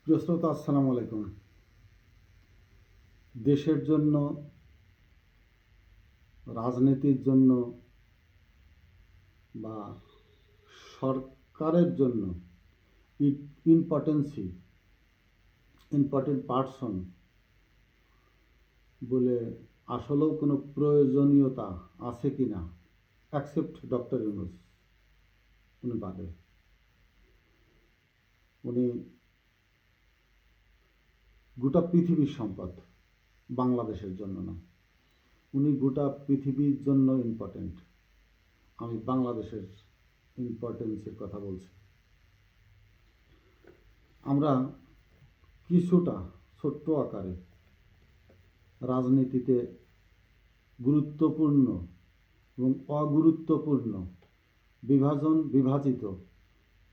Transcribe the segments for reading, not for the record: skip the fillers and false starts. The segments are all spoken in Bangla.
প্রিয় শ্রোতা, আসসালামু আলাইকুম। দেশের জন্য, রাজনীতির জন্য বা সরকারের জন্য ইম্পর্টেন্সি ইম্পর্টেন্ট পার্সন বলে আসলেও কোনো প্রয়োজনীয়তা আছে কি না, অ্যাকসেপ্ট ডক্টর ইউনূস, উনি বাদে। উনি গোটা পৃথিবীর সম্পদ, বাংলাদেশের জন্য না। উনি গোটা পৃথিবীর জন্য ইম্পর্টেন্ট। আমি বাংলাদেশের ইম্পর্টেন্সের কথা বলছি। আমরা কিছুটা ছোট্ট আকারে রাজনীতিতে গুরুত্বপূর্ণ এবং অগুরুত্বপূর্ণ বিভাজিত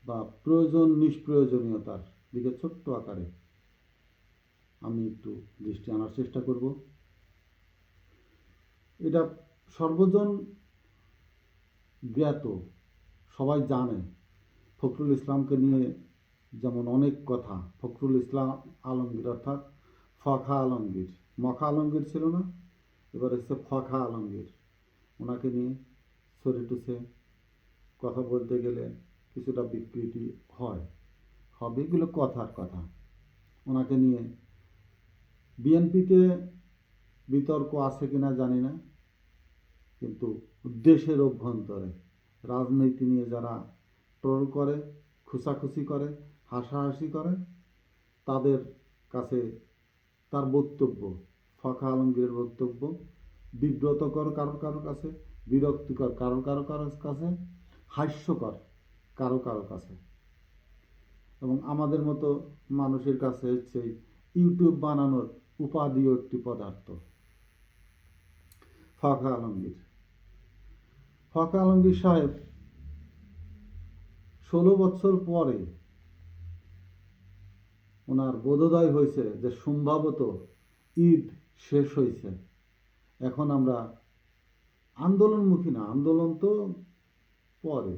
বা প্রয়োজন নিষ্প্রয়োজনীয়তার দিকে ছোট্ট আকারে আমি একটু দৃষ্টি আনার চেষ্টা করব। এটা সর্বজন জ্ঞাত, সবাই জানে। ফখরুল ইসলামকে নিয়ে যেমন অনেক কথা, ফখরুল ইসলাম আলমগীর অর্থাৎ ফখা আলমগীর, মখা আলমগীর ছিল না, এবার হচ্ছে ফখা আলমগীর। ওনাকে নিয়ে সরি টু সে কথা বলতে গেলে কিছুটা বিকৃতি হবে, এগুলো কথার কথা। ওনাকে নিয়ে বিএনপিতে বিতর্ক আছে কিনা জানি না, কিন্তু দেশের অভ্যন্তরে রাজনীতি নিয়ে যারা ট্রোল করে, খুসাখুসি করে, হাসাহাসি করে, তাদের কাছে তার বক্তব্য, ফখা আলমগীরের বক্তব্য বিব্রতকর কারোর কারোর কাছে, বিরক্তিকর কারোর কারোর কাছে, হাস্যকর কারো কাছে, এবং আমাদের মতো মানুষের কাছে হচ্ছে ইউটিউব বানানোর উপাদেয় একটি পদার্থ। ফখা আলমগীর সাহেব 16 বছর পরে ওনার বোধোদয় হয়েছে যে সম্ভবত ঈদ শেষ হয়েছে, এখন আমরা আন্দোলনমুখী না, আন্দোলন তো পরে,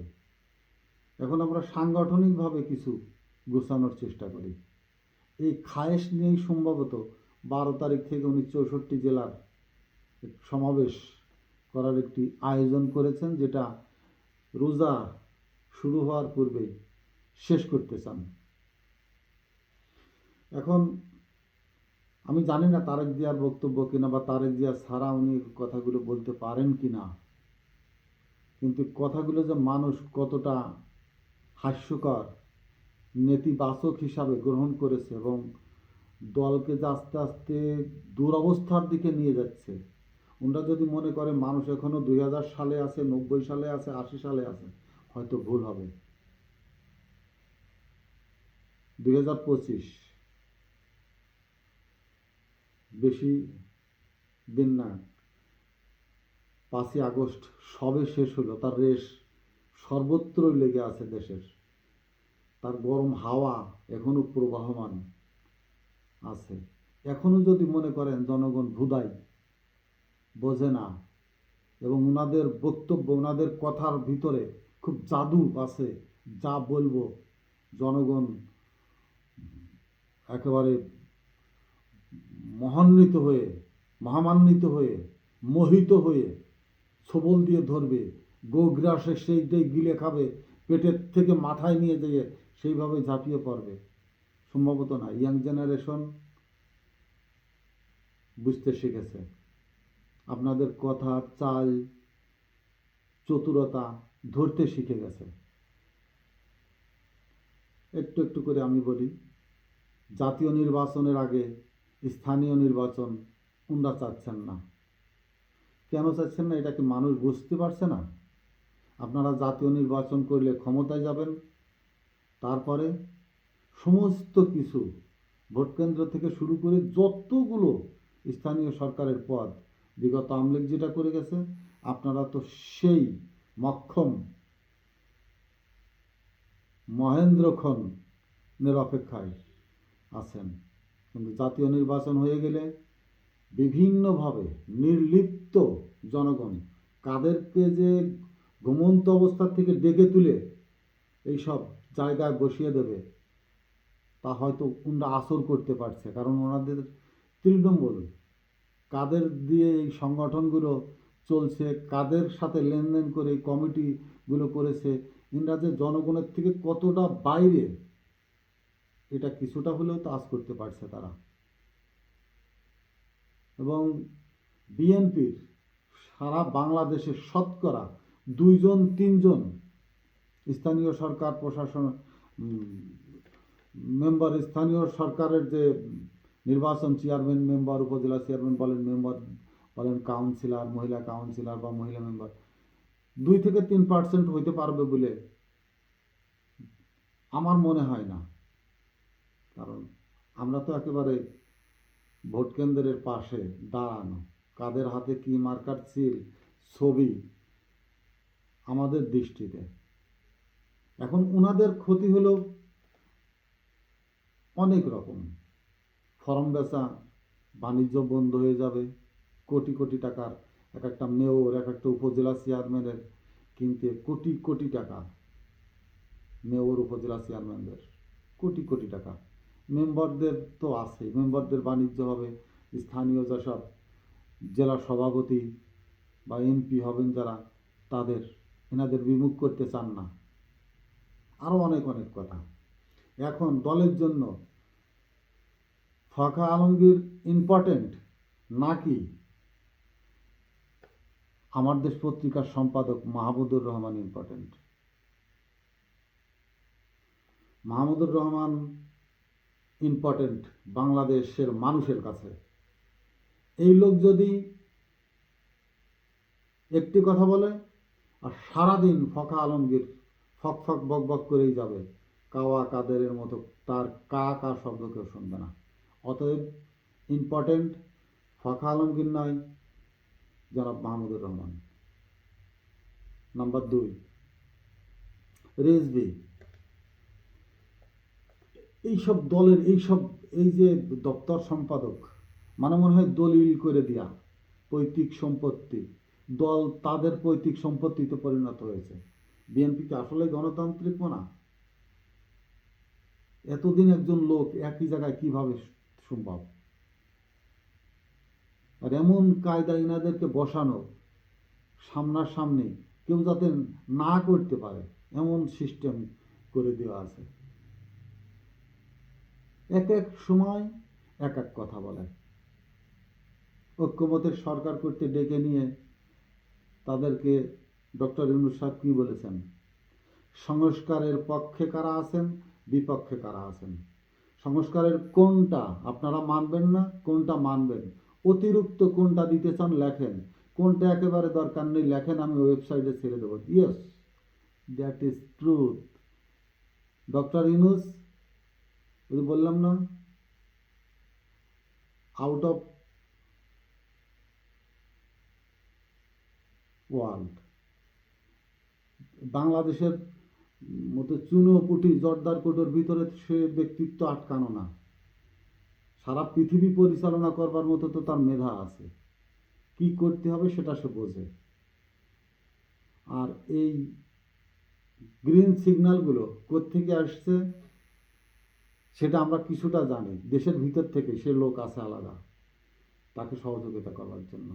এখন আমরা সাংগঠনিকভাবে কিছু গোছানোর চেষ্টা করি। এই খায়েশ নিয়েই সম্ভবত 12 তারিখ থেকে উনি 64 জেলার সমাবেশ করার একটি আয়োজন করেছেন, যেটা রোজা শুরু হওয়ার পূর্বেই শেষ করতে চান। এখন আমি জানি না তারেক জিয়ার বক্তব্য কিনা, বা তারেক জিয়া ছাড়া উনি কথাগুলো বলতে পারেন কিনা, কিন্তু কথাগুলো যে মানুষ কতটা হাস্যকর, নেতিবাচক হিসাবে গ্রহণ করেছে এবং দলকে যে আস্তে আস্তে দুরবস্থার দিকে নিয়ে যাচ্ছে। ওনারা যদি মনে করে মানুষ এখনো 2000 সালে আছে, 90 সালে আছে, 80 সালে আছে, হয়তো ভুল হবে। 2025, বেশি দিন না, 5ই আগস্ট সবে শেষ হলো, তার রেশ সর্বত্রই লেগে আছে দেশের। তার গরম হাওয়া এখনো প্রবাহমান আছে। এখনো যদি মনে করেন জনগণ ভুদাই, বোঝে না, এবং ওনাদের বক্তব্য, ওনাদের কথার ভিতরে খুব জাদু আছে, যা বলবো জনগণ একেবারে মহামান্বিত হয়ে, মোহিত হয়ে ছবল দিয়ে ধরবে, গোগ্রাসে সেইটাই গিলে খাবে, পেটের থেকে মাথায় নিয়ে যেয়ে সেইভাবে ঝাঁপিয়ে পড়বে। সম্ভবত না, ইয়াং জেনারেশন বুঝতে শিখেছে, আপনাদের কথা, চাল, চতুরতা ধরতে শিখে গেছে। একটু একটু করে আমি বলি, জাতীয় নির্বাচনের আগে স্থানীয় নির্বাচন ওনারা চাচ্ছেন না। কেন চাচ্ছেন না, এটা কি মানুষ বুঝতে পারছে না? আপনারা জাতীয় নির্বাচন করলে ক্ষমতায় যাবেন, তারপরে সমস্ত কিছু ভোটকেন্দ্র থেকে শুরু করে যতগুলো স্থানীয় সরকারের পদ বিগত আওয়ামী লীগ যেটা করে গেছে, আপনারা তো সেই মক্ষম মহেন্দ্রক্ষণের অপেক্ষায় আছেন। কিন্তু জাতীয় নির্বাচন হয়ে গেলে বিভিন্নভাবে নির্লিপ্ত জনগণ কাদেরকে যে ঘুমন্ত অবস্থা থেকে ডেকে তুলে এইসব জায়গায় বসিয়ে দেবে, তা হয়তো ওনারা আসর করতে পারছে, কারণ ওনাদের তৃণমূল কাদের দিয়ে এই সংগঠনগুলো চলছে, কাদের সাথে লেনদেন করে এই কমিটিগুলো করেছে, ইনরা যে জনগণের থেকে কতটা বাইরে, এটা কিছুটা হলেও তো আঁচ করতে পারছে তারা। এবং বিএনপির সারা বাংলাদেশের শতকরা 2-3 স্থানীয় সরকার প্রশাসন মেম্বার, স্থানীয় সরকারের যে নির্বাচন, চেয়ারম্যান মেম্বার, উপজেলা চেয়ারম্যান বলেন, মেম্বার বলেন, কাউন্সিলর, মহিলা কাউন্সিলর বা মহিলা মেম্বার, 2-3% হইতে পারবে বলে আমার মনে হয় না। কারণ আমরা তো একেবারে ভোট কেন্দ্রের পাশে দাঁড়ানো, কাদের হাতে কি মার্কার সিল ছবি আমাদের দৃষ্টিতে। এখন ওনাদের ক্ষতি হলো অনেক রকম, ফর্ম বেচা বাণিজ্য বন্ধ হয়ে যাবে, কোটি কোটি টাকার এক একটা মেয়র, এক একটা উপজেলা চেয়ারম্যানের কিনতে কোটি কোটি টাকা, মেয়র উপজেলা চেয়ারম্যানদের কোটি কোটি টাকা, মেম্বারদের তো আছেই, মেম্বারদের বাণিজ্য হবে, স্থানীয় যেসব জেলা সভাপতি বা এমপি হবেন যারা, তাদের এনাদের বিমুখ করতে চান না, আরও অনেক অনেক কথা। এখন দলের জন্য ফাঁকা আলমগীর ইম্পর্টেন্ট নাকি আমার দেশ পত্রিকার সম্পাদক মাহমুদুর রহমান ইম্পর্টেন্ট? মাহমুদুর রহমান ইম্পর্টেন্ট বাংলাদেশের মানুষের কাছে। এই লোক যদি একটি কথা বলে আর সারাদিন ফাঁকা আলমগীর ফক ফক বক বক করেই যাবে, কাওয়া কাদেরের মতো, তার কা কা শব্দ কেউ শুনবে না। অতএব ইম্পর্টেন্ট ফাঁকা আলমগীর নয়, জনাব মাহমুদুর রহমান। নাম্বার 2, রেজভি। এইসব দলের এই যে দপ্তর সম্পাদক, মানে মনে হয় দলিল করে দেয়া পৈতৃক সম্পত্তি, দল তাদের পৈতৃক সম্পত্তিতে পরিণত হয়েছে। বিএনপি কি আসলে গণতান্ত্রিক না? এতদিন একজন লোক একই জায়গায় কিভাবে সম্ভব? আর এমন কায়দা ইনাদেরকে বসানো, সামনাসামনি কেউ যাতে না করতে পারে এমন সিস্টেম করে দেওয়া আছে। এক এক সময় এক এক কথা বলে। ঐক্যমতের সরকার করতে ডেকে নিয়ে তাদেরকে ডক্টর ইউনূস সাহেব কী বলেছেন? সংস্কারের পক্ষে কারা আছেন, বিপক্ষে কারা আছেন, সংস্কারের কোনটা আপনারা মানবেন না, কোনটা মানবেন, অতিরিক্ত কোনটা দিতে চান লেখেন, কোনটা একেবারে দরকার নেই লেখেন, আমি ওয়েবসাইটে ছেড়ে দেবো। Yes, that is truth. Doctor Yunus, বললাম না, আউট অফ ওয়ার্ল্ড, বাংলাদেশের মতো চুনোপুটি জর্দার কোটোর ভিতরে সে ব্যক্তিত্ব আটকানো না। সারা পৃথিবী পরিচালনা করবার মতো তো তার মেধা আছে, কি করতে হবে সেটা সে বোঝে। আর এই গ্রিন সিগন্যালগুলো কোত্থেকে আসছে সেটা আমরা কিছুটা জানি, দেশের ভিতর থেকে সে লোক আছে আলাদা তাকে সহযোগিতা করার জন্য।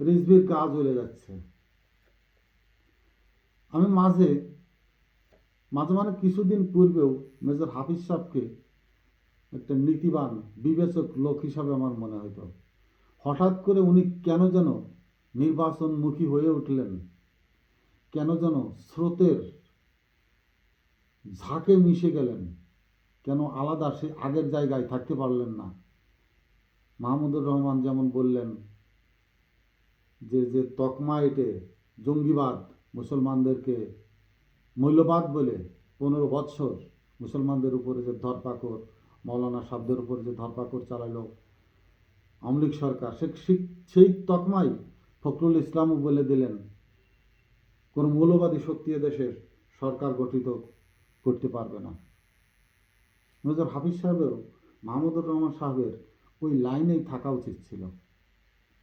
রিজভির কাজ হয়ে যাচ্ছে। আমি মাঝে মানে কিছুদিন পূর্বেও মেজর হাফিজ সাহেবকে একটা নীতিবান বিবেচক লোক হিসাবে আমার মনে হতো। হঠাৎ করে উনি কেন যেন নির্বাচনমুখী হয়ে উঠলেন, কেন যেন স্রোতের ঝাঁকে মিশে গেলেন, কেন আলাদা সে আগের জায়গায় থাকতে পারলেন না। মাহমুদুর রহমান যেমন বললেন যে তকমা এটে জঙ্গিবাদ মুসলমানদেরকে মূল্যবাদ বলে 15 বৎসর মুসলমানদের উপরে যে ধরপাকড়, মৌলানা সাহেবদের উপরে যে ধরপাকড় চালাইল আওয়ামী লীগ সরকার, সেই তকমাই ফখরুল ইসলামও বলে দিলেন কোনো মৌলবাদী শক্তি দেশের সরকার গঠিত করতে পারবে না। মেজর হাফিজ সাহেবেরও মাহমুদুর রহমান সাহেবের ওই লাইনেই থাকা উচিত ছিল।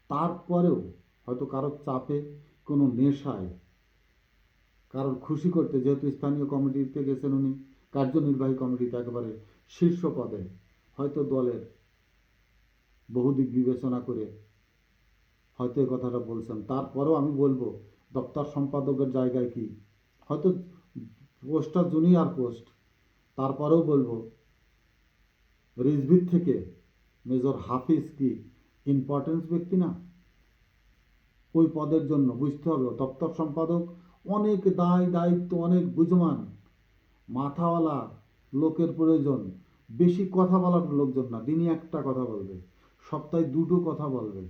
তারপরেও হয়তো কারোর চাপে, কোনো নেশায়, কারোর খুশি করতে, যেহেতু স্থানীয় কমিটিতে গেছেন উনি, কার্যনির্বাহী কমিটিতে একেবারে শীর্ষ পদে, হয়তো দলের বহুদিক বিবেচনা করে হয়তো এই কথাটা বলছেন। তারপরেও আমি বলবো দপ্তর সম্পাদকের জায়গায় কি, হয়তো পোস্টটা জুনিয়র পোস্ট, তারপরেও বলবো রিজভির থেকে মেজর হাফিজ কি ইম্পর্টেন্স ব্যক্তি না? ওই পদের জন্য বুঝতে হবে দপ্তর সম্পাদক অনেক দায় দায়িত্ব, অনেক বুঝমান মাথাওয়ালা লোকের প্রয়োজন। বেশি কথা বলার লোকজন না, দিনে একটা কথা বলবে, সপ্তাহে দুটো কথা বলবে,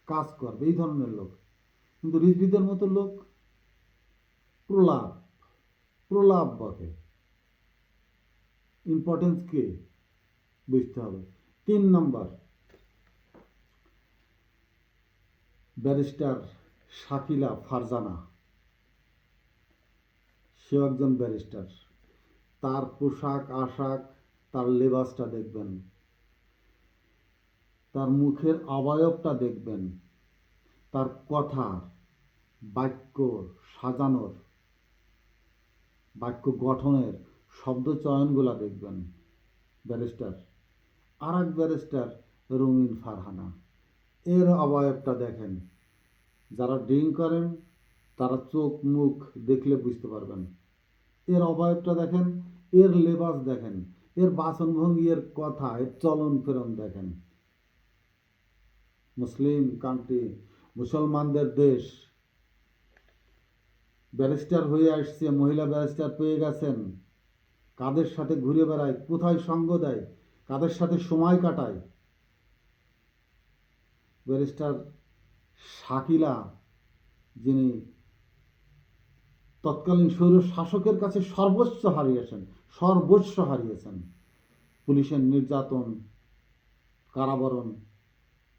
কাজ করবে, এই ধরনের লোক। কিন্তু রিজভিদের মতো লোক প্রলাপ প্রলাপ বটে। ইম্পর্টেন্স কে বুঝতে হবে। 3 নম্বর, ব্যারিস্টার শাকিলা ফারজানা, সেও একজন ব্যারিস্টার। তার পোশাক আশাক, তার লেবাসটা দেখবেন, তার মুখের অবয়বটা দেখবেন, তার কথা, বাক্য সাজানোর, বাক্য গঠনের শব্দ চয়নগুলা দেখবেন ব্যারিস্টার। আর এক ব্যারিস্টার রুমিন ফারহানা, এর অবয়বটা দেখেন। যারা ড্রিঙ্ক করেন তারা চোখ মুখ দেখলে বুঝতে পারবেন। এর অবয়বটা দেখেন, এর লেবাস দেখেন, এর বাচনভঙ্গি, এর কথা, এর চলন ফেরন দেখেন। মুসলিম কান্ট্রি, মুসলমানদের দেশ, ব্যারিস্টার হয়ে আসছে, মহিলা ব্যারিস্টার পেয়ে গেছেন, কাদের সাথে ঘুরে বেড়ায়, কোথায় সঙ্গ দেয়, কাদের সাথে সময় কাটায়। ব্যারিস্টার শাকিলা, যিনি তৎকালীন স্বৈর শাসকের কাছে সর্বস্ব হারিয়েছেন, পুলিশের নির্যাতন, কারাবরণ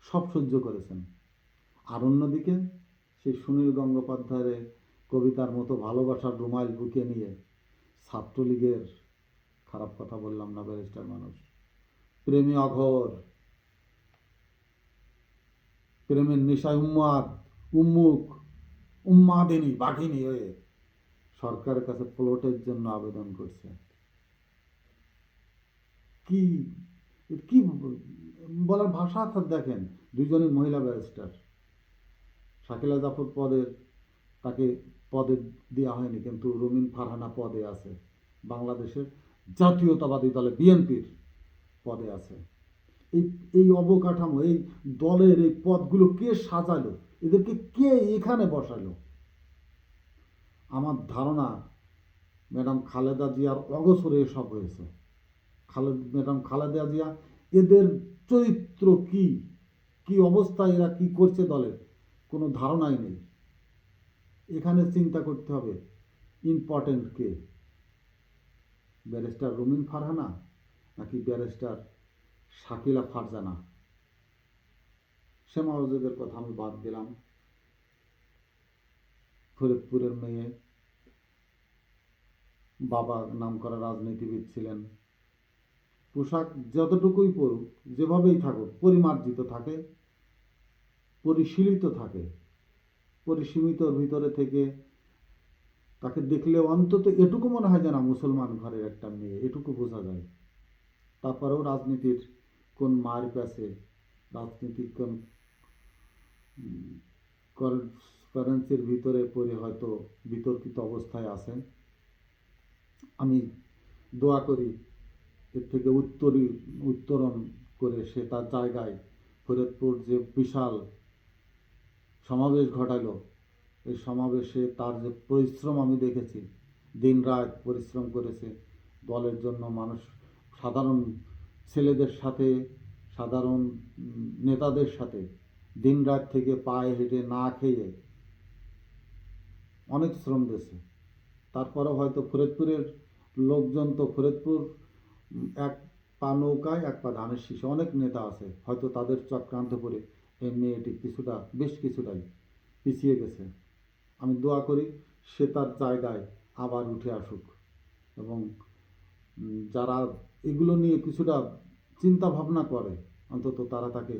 সব সহ্য করেছেন। আর অন্যদিকে সেই সুনীল গঙ্গোপাধ্যায়ের কবিতার মতো ভালোবাসার রুমাইল বুকে নিয়ে ছাত্রলীগের, খারাপ কথা বললাম না, ব্যারিস্টার মানুষ, প্রেমী অঘোর, প্রেমের নেশায় উন্মাদিনী বাঘিনী হয়ে সরকারের কাছে প্লটের জন্য আবেদন করছে। কি কি বলার ভাষা দেখেন। দুজনই মহিলা ব্যারিস্টার। শাকিলা জাফর তাকে পদে দেওয়া হয়নি, কিন্তু রুমিন ফারহানা পদে আছে, বাংলাদেশের জাতীয়তাবাদী দলে বিএনপির পদে আছে। এই এই অবকাঠামো, এই দলের এই পদগুলো কে সাজালো, এদেরকে কে এখানে বসালো? আমার ধারণা ম্যাডাম খালেদা জিয়ার অগোচরে এসব হয়েছে। ম্যাডাম খালেদা জিয়া, এদের চরিত্র কি, কি অবস্থায় এরা কি করছে দলের কোনো ধারণাই নেই। এখানে চিন্তা করতে হবে ইম্পর্টেন্ট কে, ব্যারিস্টার রুমিন ফারহানা নাকি ব্যারিস্টার শাকিলা ফারজানা? শ্যামা ওয়াজেদের কথা আমি বাদ দিলাম, ফরিদপুরের মেয়ে, বাবা নামকরা রাজনীতিবিদ ছিলেন। পোশাক যতটুকুই পরুক, যেভাবেই থাকুক, পরিমার্জিত থাকে, পরিশীলিত থাকে, পরিসীমিতর ভিতরে থেকে তাকে দেখলে অন্তত এটুকু মনে হয় যে না মুসলমান ঘরের একটা মেয়ে, এটুকু বোঝা যায়। তারপরেও রাজনীতির কোন মার কাছে, রাজনীতির কোন কনস্পিরেন্সির ভিতরে পড়ে হয়তো বিতর্কিত অবস্থায় আছেন। আমি দোয়া করি এর থেকে উত্তরণ করে সে তার জায়গায়, ফরিদপুর যে বিশাল সমাবেশ ঘটালো, এই সমাবেশে তার যে পরিশ্রম আমি দেখেছি, দিন রাত পরিশ্রম করেছে দলের জন্য। মানুষ, সাধারণ ছেলেদের সাথে, সাধারণ নেতাদের সাথে দিন রাত থেকে পায়ে হেঁটে না খেয়ে অনেক শ্রম দিয়েছে। তারপরেও হয়তো ফরিদপুরের লোকজন তো, ফরিদপুর এক পা নৌকায় এক পা ধানের শীষে, অনেক নেতা আছে, হয়তো তাদের চক্রান্ত করে এই মেয়েটি বেশ কিছুটাই পিছিয়ে গেছে। আমি দোয়া করি সে তার জায়গায় আবার উঠে আসুক, এবং যারা এগুলো নিয়ে কিছুটা চিন্তা ভাবনা করে অন্তত তারা তাকে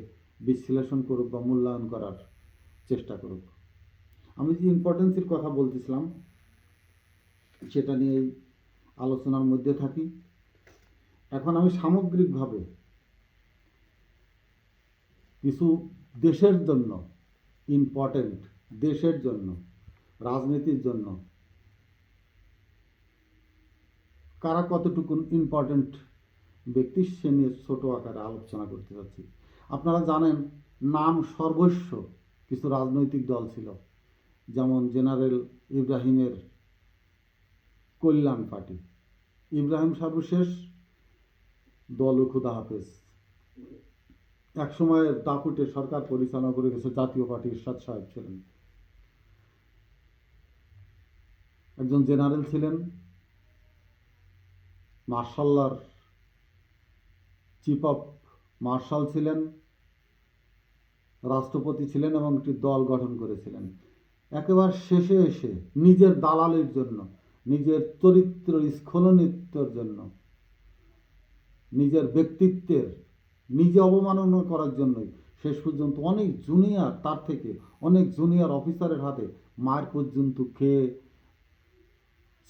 বিশ্লেষণ করুক বা মূল্যায়ন করার চেষ্টা করুক। আমি যে ইম্পর্টেন্সের কথা বলতেছিলাম সেটা নিয়েই আলোচনার মধ্যে থাকি। এখন আমি সামগ্রিকভাবে কিছু দেশের জন্য ইম্পর্টেন্ট, দেশের জন্য, রাজনীতির জন্য কারা কতটুকু ইম্পর্টেন্ট ব্যক্তি সে নিয়ে ছোট আকারে আলোচনা করতে যাচ্ছি। আপনারা জানেন নাম সর্বস্ব কিছু রাজনৈতিক দল ছিল, যেমন জেনারেল ইব্রাহিমের কল্যাণ পার্টি। ইব্রাহিম সর্বশেষ, দল ও খুদা হাফেজ। এক সময়ের দাপুটে সরকার পরিচালনা করে গেছে জাতীয় পার্টি, ইরশাদ সাহেব ছিলেন একজন জেনারেল, ছিলেন মার্শাল্লার চিফ অফ মার্শাল ছিলেন, রাষ্ট্রপতি ছিলেন এবং একটি দল গঠন করেছিলেন। একেবারে শেষে এসে নিজের দালালির জন্য, নিজের চরিত্র স্খলনিত্যের জন্য, নিজের ব্যক্তিত্বের নিজে অবমাননা করার জন্যই শেষ পর্যন্ত অনেক জুনিয়র, তার থেকে অনেক জুনিয়র অফিসারের হাতে মার পর্যন্ত খেয়ে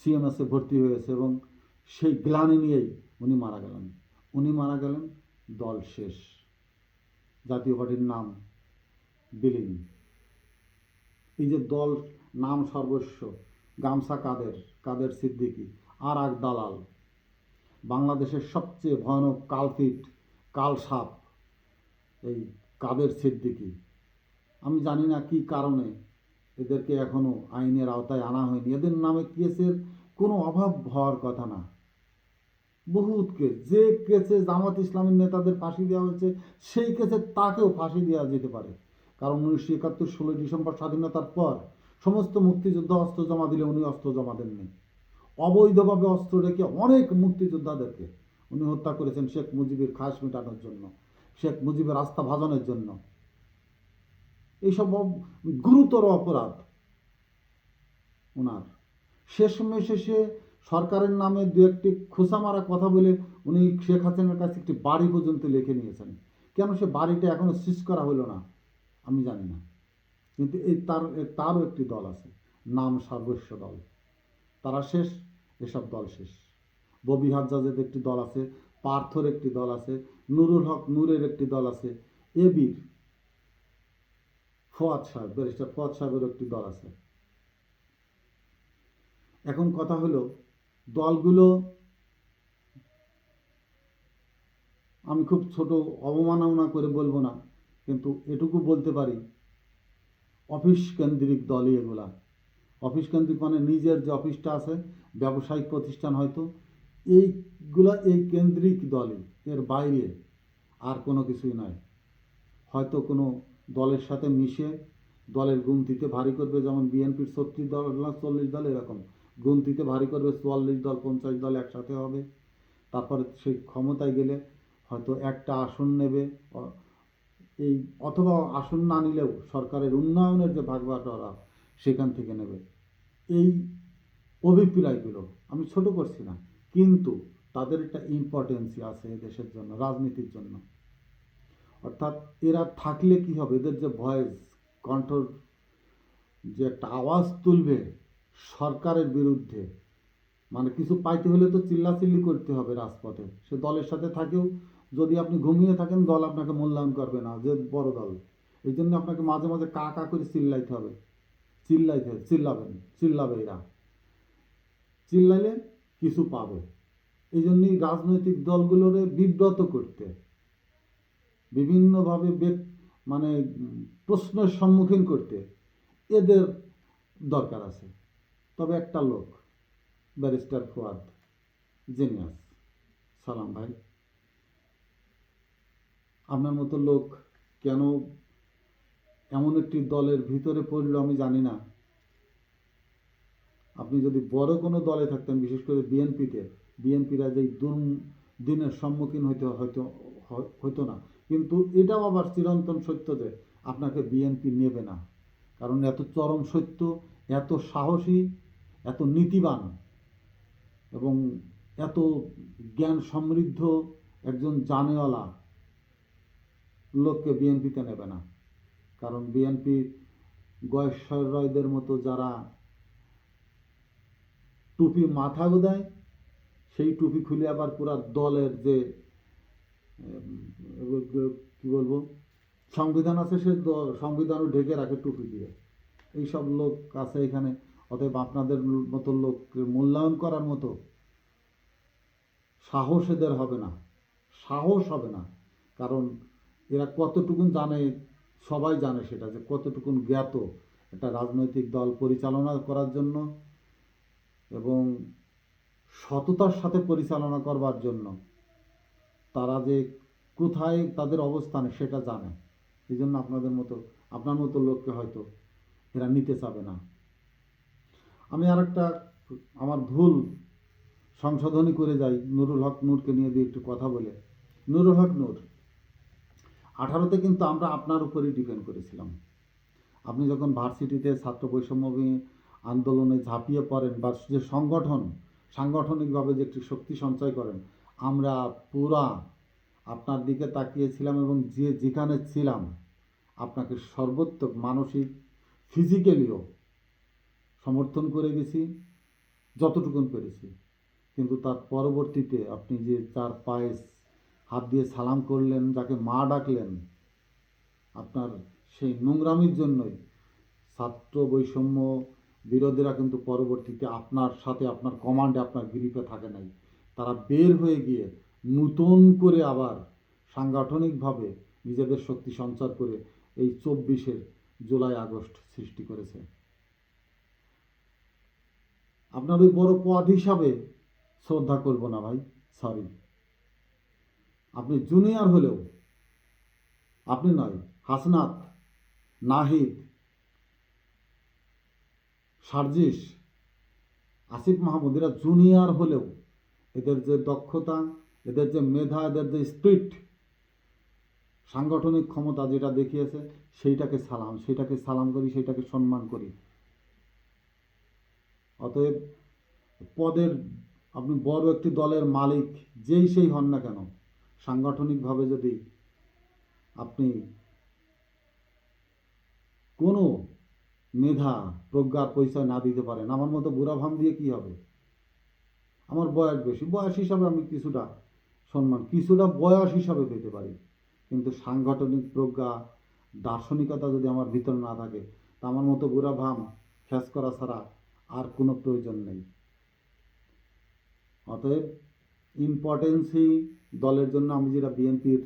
সিএমএসে ভর্তি হয়েছে এবং সেই গ্লানি নিয়েই উনি মারা গেলেন। দল শেষ, জাতীয় পার্টির নাম বিলীন। এই যে দল নাম সর্বস্ব, গামছা কাদের সিদ্দিকী, আর এক দালাল, বাংলাদেশের সবচেয়ে ভয়ানক কালপিট, কালসাপ এই কাদের সিদ্দিকী। আমি জানি না কি কারণে এদেরকে এখনো আইনের আওতায় আনা হয়নি। এদের নামে কেসের কোনো অভাব হওয়ার কথা না। বহুত কেস, যে কেসে জামাত ইসলামের নেতাদের ফাঁসি দেওয়া হয়েছে সেই কেসে তাকেও ফাঁসি দেওয়া যেতে পারে। কারণ 1971 16 ডিসেম্বর স্বাধীনতার পর সমস্ত মুক্তিযোদ্ধা অস্ত্র জমা দিলে উনি অস্ত্র জমা দেননি। অবৈধভাবে অস্ত্র রেখে অনেক মুক্তিযোদ্ধাদেরকে উনি হত্যা করেছেন শেখ মুজিবের খাস মেটানোর জন্য, শেখ মুজিবের আস্থা ভাজনের জন্য। এইসব গুরুতর অপরাধ ওনার। শেষে সরকারের নামে দু একটি খোসা মারা কথা বলে উনি শেখ হাসিনার কাছে একটি বাড়ি পর্যন্ত লিখে নিয়েছেন। কেন সে বাড়িটা এখনো শেষ করা হলো না আমি জানি না। কিন্তু তারও একটি দল আছে, নাম সর্বস্ব দল, তারা শেষ, এসব দল শেষ। ববি হাজ্জাজের একটি দল আছে, পার্থর একটি দল আছে, নুরুল হক নূরের একটি দল আছে, এবির ব্যারিস্টার ফুয়াদ সাহেবের একটি দল আছে। এখন কথা হলো, দলগুলো আমি খুব ছোট অবমাননা করে বলবো না, কিন্তু এটুকু বলতে পারি অফিস কেন্দ্রিক দলই এগুলা। অফিস কেন্দ্রিক মানে নিজের যে অফিসটা আছে, ব্যবসায়িক প্রতিষ্ঠান হয়তো, এইগুলা এই কেন্দ্রিক দলই, এর বাইরে আর কোনো কিছুই নয়। হয়তো কোনো দলের সাথে মিশে দলের গুনতিতে ভারী করবে, যেমন বিএনপির 36 দল না 40 দল, এরকম গুনতিতে ভারী করবে, 44 দল 50 দল একসাথে হবে। তারপরে সেই ক্ষমতায় গেলে হয়তো একটা আসন নেবে, এই অথবা আসন না নিলেও সরকারের উন্নয়নের যে ভাগবাটোয়ারা সেখান থেকে নেবে। এই অভিপ্রায়গুলো আমি ছোট করছি না, কিন্তু তাদের একটা ইম্পর্টেন্সই আছে দেশের জন্য, রাজনীতির জন্য। অর্থাৎ এরা থাকলে কি হবে, এদের যে ভয়েস, কণ্ঠর যে একটা আওয়াজ তুলবে সরকারের বিরুদ্ধে, মানে কিছু পাইতে হলে তো চিল্লাচিল্লি করতে হবে রাজপথে। সে দলের সাথে থাকেও যদি আপনি ঘুমিয়ে থাকেন, দল আপনাকে মূল্যায়ন করবে না, যে বড় দল। এই জন্য আপনাকে মাঝে মাঝে কা কা করে চিল্লাইতে হবে, চিল্লাবে এরা, চিল্লাইলে কিছু পাবে। এই জন্যই রাজনৈতিক দলগুলোরে বিব্রত করতে, বিভিন্নভাবে মানে প্রশ্নের সম্মুখীন করতে এদের দরকার আছে। তবে একটা লোক, ব্যারিস্টার ফুয়াদ, জিনিয়াস। সালাম ভাই, আপনার মতো লোক কেন এমন একটি দলের ভিতরে পড়লো আমি জানি না। আপনি যদি বড় কোনো দলে থাকতেন, বিশেষ করে বিএনপিরা যেই দিনের সম্মুখীন হয়তো না। কিন্তু এটাও আবার চিরন্তন সত্য যে আপনাকে বিএনপি নেবে না, কারণ এত চরম সত্য, এত সাহসী, এত নীতিবান এবং এত জ্ঞান সমৃদ্ধ একজন জানেওয়ালা লোককে বিএনপিতে নেবে না। কারণ বিএনপি গয়েশ্বরদের মতো যারা টুপি মাথা গোদায় সেই টুপি খুলে আবার পুরা দলের যে কি বলবো সংবিধান আছে, সে সংবিধানও ঢেকে রাখে টুপি দিয়ে। এইসব লোক আছে এখানে। অতএব আপনাদের মতো লোককে মূল্যায়ন করার মতো সাহস এদের হবে না, সাহস হবে না। কারণ এরা কতটুকুন জানে, সবাই জানে সেটা, যে কতটুকুন জ্ঞাত একটা রাজনৈতিক দল পরিচালনা করার জন্য এবং সততার সাথে পরিচালনা করবার জন্য তারা যে কোথায় তাদের অবস্থানে সেটা জানে। এই জন্য আপনার মতো লোককে হয়তো এরা নিতে চাবে না। আমি আরেকটা আমার ভুল সংশোধনী করে যাই, নুরুল হক নূরকে নিয়ে দিয়ে একটু কথা বলে। নুরুল হক নূর, 18তে কিন্তু আমরা আপনার উপরই ডিপেন্ড করেছিলাম। আপনি যখন ভার্সিটিতে ছাত্র বৈষম্য আন্দোলনে ঝাঁপিয়ে পড়েন বা যে সাংগঠনিকভাবে যে একটি শক্তি সঞ্চয় করেন, আমরা পুরা আপনার দিকে তাকিয়েছিলাম এবং যেখানে ছিলাম আপনাকে সর্বোত্তক মানসিক ফিজিক্যালিও সমর্থন করে গেছি যতটুকুন পেরেছি। কিন্তু তার পরবর্তীতে আপনি যে তার পায়ে হাত দিয়ে সালাম করলেন, যাকে মা ডাকলেন, আপনার সেই নোংরামির জন্যই ছাত্র বৈষম্য বিরোধীরা কিন্তু পরবর্তীতে আপনার সাথে আপনার কমান্ডে আপনার গ্রিপে থাকে নাই। তারা বের হয়ে গিয়ে নতুন করে আবার সাংগঠনিকভাবে নিজেদের শক্তি সঞ্চার করে এই 24শে জুলাই আগস্ট সৃষ্টি করেছে। আপনার ওই বড় পদ হিসাবে শ্রদ্ধা করব না ভাই, সরি। আপনি জুনিয়র হলেও, আপনি নয়, হাসনাত, নাহিদ, সার্জিস, আসিফ মাহমুদ, এরা জুনিয়র হলেও এদের যে দক্ষতা, এদের যে মেধা, এদের যে স্পিরিট, সাংগঠনিক ক্ষমতা যেটা দেখিয়েছে, সেইটাকে সালাম করি, সেইটাকে সম্মান করি। অতএব পদের, আপনি বড় একটি দলের মালিক যেই সেই হন না কেন, সাংগঠনিকভাবে যদি আপনি কোনো মেধা প্রজ্ঞার পরিচয় না দিতে পারেন, আমার মতো বুড়া ভাম দিয়ে কি হবে? আমার বয়স বেশি, বয়স হিসাবে আমি কিছুটা সম্মান, কিছুটা বয়স হিসাবে পেতে পারি, কিন্তু সাংগঠনিক প্রজ্ঞা, দার্শনিকতা যদি আমার ভিতরে না থাকে, তা আমার মতো বুড়া ভাম খ্যাস করা ছাড়া আর কোনো প্রয়োজন নেই। অতএব ইম্পর্টেন্সই দলের জন্য আমি যেটা বিএনপির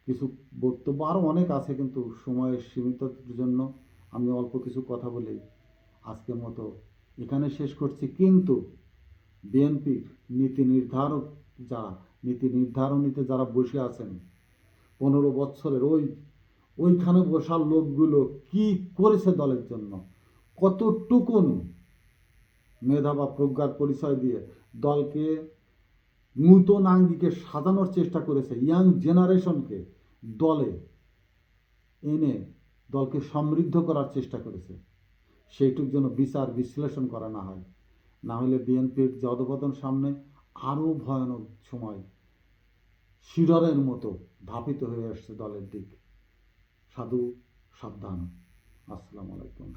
কিছু বক্তব্য আরও অনেক আছে, কিন্তু সময়ের সীমিততার জন্য আমি অল্প কিছু কথা বলেই আজকের মতো এখানে শেষ করছি। কিন্তু বিএনপির নীতি নির্ধারণীতে যারা বসে আছেন, 15 বছরের ওইখানে বসার লোকগুলো কি করেছে দলের জন্য, কতটুকুন মেধা বা প্রজ্ঞার পরিচয় দিয়ে দলকে নূতন আঙ্গিকে সাজানোর চেষ্টা করেছে, ইয়াং জেনারেশনকে দলে এনে দলকে সমৃদ্ধ করার চেষ্টা করেছে, সেইটুক যেন বিচার বিশ্লেষণ করা না হয়। না হলে বিএনপির যে অধঃপতন সামনে আরও ভয়ানক সময় শিররের মতো ধাপিত হয়ে আসছে দলের দিক। সাধু সাবধান। আসসালামু আলাইকুম।